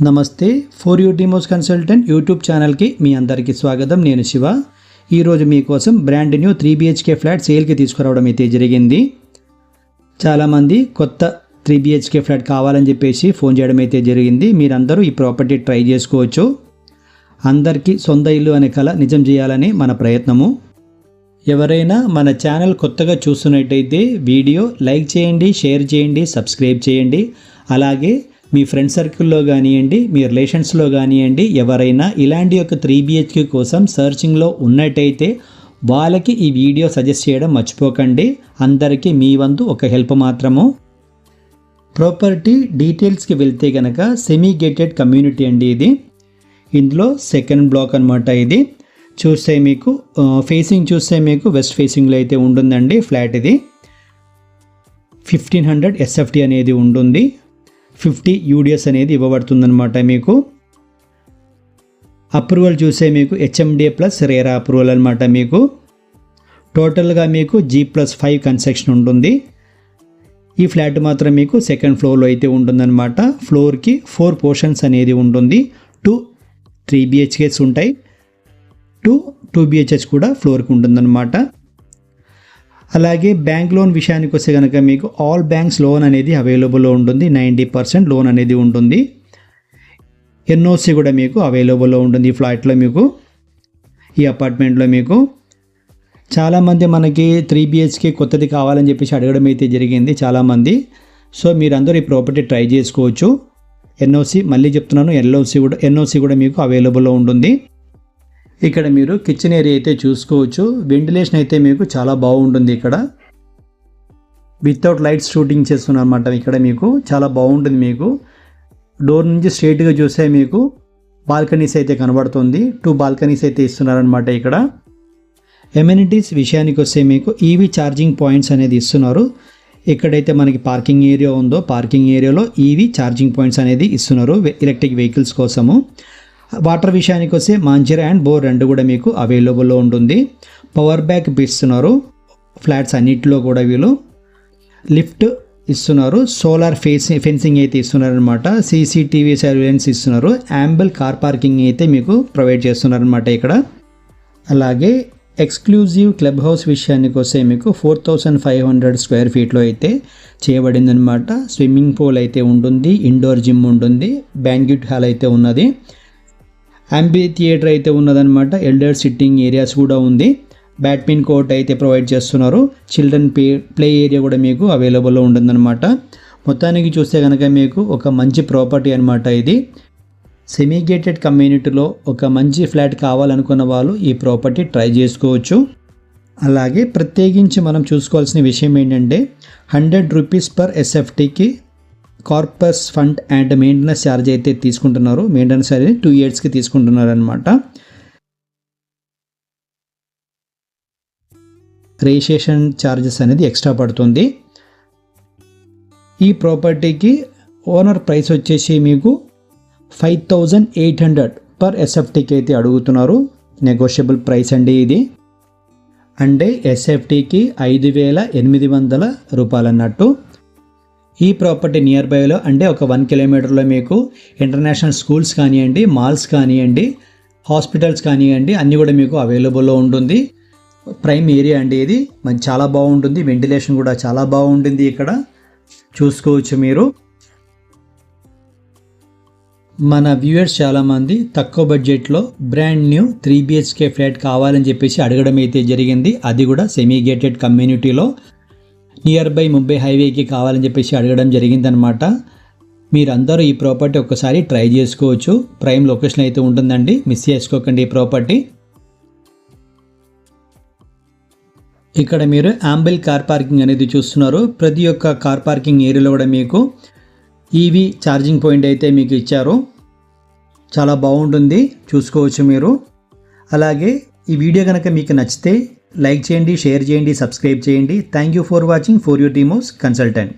నమస్తే for you టీమోస్ consultant YouTube ఛానల్కి మీ అందరికీ స్వాగతం. నేను శివ. ఈరోజు మీకోసం బ్రాండ్ న్యూ 3 BHK ఫ్లాట్ సేల్కి తీసుకురావడం అయితే జరిగింది. చాలామంది కొత్త 3 BHK ఫ్లాట్ కావాలని చెప్పేసి ఫోన్ చేయడం అయితే జరిగింది. మీరందరూ ఈ ప్రాపర్టీ ట్రై చేసుకోవచ్చు. అందరికీ సొంత ఇల్లు అనే కల నిజం చేయాలని మన ప్రయత్నము. ఎవరైనా మన ఛానల్ కొత్తగా చూస్తున్నట్టయితే వీడియో లైక్ చేయండి, షేర్ చేయండి, సబ్స్క్రైబ్ చేయండి. అలాగే మీ ఫ్రెండ్ సర్కిల్లో కానివ్వండి, మీ రిలేషన్స్లో కానివ్వండి, ఎవరైనా ఇలాంటి ఒక 3 BHK కోసం సర్చింగ్లో ఉన్నట్టయితే వాళ్ళకి ఈ వీడియో సజెస్ట్ చేయడం మర్చిపోకండి. అందరికీ మీ వంతు ఒక హెల్ప్ మాత్రము. ప్రాపర్టీ డీటెయిల్స్కి వెళ్తే కనుక సెమీ గేటెడ్ కమ్యూనిటీ అండి ఇది. ఇందులో సెకండ్ బ్లాక్ అనమాట. ఇది చూస్తే మీకు ఫేసింగ్ చూస్తే మీకు వెస్ట్ ఫేసింగ్లో అయితే ఉంటుందండి ఫ్లాట్. ఇది 1500 SFT అనేది ఉంటుంది. 50 UDS అనేది ఇవ్వబడుతుందన్నమాట. మీకు అప్రూవల్ చూసే మీకు HMDA ప్లస్ రేరా అప్రూవల్ అనమాట. మీకు టోటల్గా మీకు G+5 కన్స్ట్రక్షన్ ఉంటుంది. ఈ ఫ్లాట్ మాత్రం మీకు సెకండ్ ఫ్లోర్లో అయితే ఉంటుందన్నమాట. ఫ్లోర్కి 4 పోర్షన్స్ అనేది ఉంటుంది. 2 3 BHKs ఉంటాయి, 2 BHS కూడా ఫ్లోర్కి ఉంటుందన్నమాట. అలాగే బ్యాంక్ లోన్ విషయానికి వస్తే కనుక మీకు ఆల్ బ్యాంక్స్ లోన్ అనేది అవైలబుల్లో ఉంటుంది. 90% లోన్ అనేది ఉంటుంది. NOC కూడా మీకు అవైలబుల్లో ఉంటుంది ఈ ఫ్లాట్లో, మీకు ఈ అపార్ట్మెంట్లో. మీకు చాలామంది మనకి 3 BHK కొత్తది కావాలని చెప్పేసి అడగడం అయితే జరిగింది చాలామంది. సో మీరందరూ ఈ ప్రాపర్టీ ట్రై చేసుకోవచ్చు. NOC మళ్ళీ చెప్తున్నాను, NOC కూడా మీకు అవైలబుల్లో ఉంటుంది. ఇక్కడ మీరు కిచెన్ ఏరియా అయితే చూసుకోవచ్చు. వెంటిలేషన్ అయితే మీకు చాలా బాగుంటుంది. ఇక్కడ వితౌట్ లైట్స్ షూటింగ్ చేస్తున్నారు అన్నమాట. ఇక్కడ మీకు చాలా బాగుంటుంది. మీకు డోర్ నుంచి స్ట్రైట్గా చూస్తే మీకు బాల్కనీస్ అయితే కనబడుతుంది. 2 బాల్కనీస్ అయితే ఇస్తున్నారనమాట. ఇక్కడ ఎమ్యూనిటీస్ విషయానికి వస్తే మీకు EV ఛార్జింగ్ పాయింట్స్ అనేది ఇస్తున్నారు. ఎక్కడైతే మనకి పార్కింగ్ ఏరియా ఉందో పార్కింగ్ ఏరియాలో EV ఛార్జింగ్ పాయింట్స్ అనేది ఇస్తున్నారు ఎలక్ట్రిక్ వెహికల్స్ కోసము. వాటర్ విషయానికి వస్తే మాంజిరా అండ్ బోర్ 2 కూడా మీకు అవైలబుల్లో ఉంటుంది. పవర్ బ్యాక్ ఇస్తున్నారు ఫ్లాట్స్ అన్నిటిలో కూడా. వీళ్ళు లిఫ్ట్ ఇస్తున్నారు. సోలార్ ఫెన్సింగ్ అయితే ఇస్తున్నారు అనమాట. CCTV సర్వేలెన్స్ ఇస్తున్నారు. యాంబుల్ కార్ పార్కింగ్ అయితే మీకు ప్రొవైడ్ చేస్తున్నారు అనమాట ఇక్కడ. అలాగే ఎక్స్క్లూజివ్ క్లబ్ హౌస్ విషయానికి వస్తే మీకు 4500 స్క్వేర్ ఫీట్లో అయితే చేయబడింది అనమాట. స్విమ్మింగ్ పూల్ అయితే ఉంటుంది, ఇండోర్ జిమ్ ఉంటుంది, బ్యాంక్వెట్ హాల్ అయితే ఉన్నది, అంబీ థియేటర్ అయితే ఉన్నదనమాట. ఎల్డర్ సిట్టింగ్ ఏరియాస్ కూడా ఉంది. బ్యాడ్మింటన్ కోర్ట్ అయితే ప్రొవైడ్ చేస్తున్నారు. చిల్డ్రన్ ప్లే ఏరియా కూడా మీకు అవైలబుల్లో ఉంటుందన్నమాట. మొత్తానికి చూస్తే కనుక మీకు ఒక మంచి ప్రాపర్టీ అనమాట. ఇది సెమీ గేటెడ్ కమ్యూనిటీలో ఒక మంచి ఫ్లాట్ కావాలనుకున్న వాళ్ళు ఈ ప్రాపర్టీ ట్రై చేసుకోవచ్చు. అలాగే ప్రత్యేకించి మనం చూసుకోవాల్సిన విషయం ఏంటంటే 100 రూపీస్ పర్ SFTకి corpus fund and maintenance charge అయితే తీసుకుంటున్నారు. మెయింటెనెన్స్ అనేది 2 yearsకి తీసుకుంటున్నారు అనమాట. రిజిస్ట్రేషన్ ఛార్జెస్ అనేది ఎక్స్ట్రా పడుతుంది. ఈ ప్రాపర్టీకి ఓనర్ ప్రైస్ వచ్చేసి మీకు 5800 పర్ SFTకి అయితే అడుగుతున్నారు. నెగోషియబుల్ ప్రైస్ అండి ఇది. అంటే SFTకి 5800 రూపాయలు అన్నట్టు. ఈ ప్రాపర్టీ నియర్ బైలో అంటే ఒక 1 కిలోమీటర్లో మీకు ఇంటర్నేషనల్ స్కూల్స్ కానివ్వండి, మాల్స్ కానివ్వండి, హాస్పిటల్స్ కానివ్వండి, అన్నీ కూడా మీకు అవైలబుల్లో ఉంటుంది. ప్రైమ్ ఏరియా అండి ఇది. మంచి చాలా బాగుంటుంది. వెంటిలేషన్ కూడా చాలా బాగుంటుంది. ఇక్కడ చూసుకోవచ్చు మీరు. మన వ్యూయర్స్ చాలామంది తక్కువ బడ్జెట్లో బ్రాండ్ న్యూ 3 BHK ఫ్లాట్ కావాలని చెప్పేసి అడగడం అయితే జరిగింది. అది కూడా సెమీ గేటెడ్ కమ్యూనిటీలో నియర్ బై ముంబై హైవేకి కావాలని చెప్పేసి అడగడం జరిగిందనమాట. మీరందరూ ఈ ప్రాపర్టీ ఒక్కసారి ట్రై చేసుకోవచ్చు. ప్రైమ్ లొకేషన్ అయితే ఉంటుందండి, మిస్ చేసుకోకండి ఈ ప్రాపర్టీ. ఇక్కడ మీరు యాంబుల్ కార్ పార్కింగ్ అనేది చూస్తున్నారు. ప్రతి ఒక్క కార్ పార్కింగ్ ఏరియాలో కూడా మీకు EV ఛార్జింగ్ పాయింట్ అయితే మీకు ఇచ్చారు. చాలా బాగుంటుంది, చూసుకోవచ్చు మీరు. అలాగే ఈ వీడియో కనుక మీకు నచ్చితే లైక్ చేయండి, షేర్ చేయండి, సబ్స్క్రైబ్ చేయండి. Thank you for watching for your టీమోస్ కన్సల్టెంట్.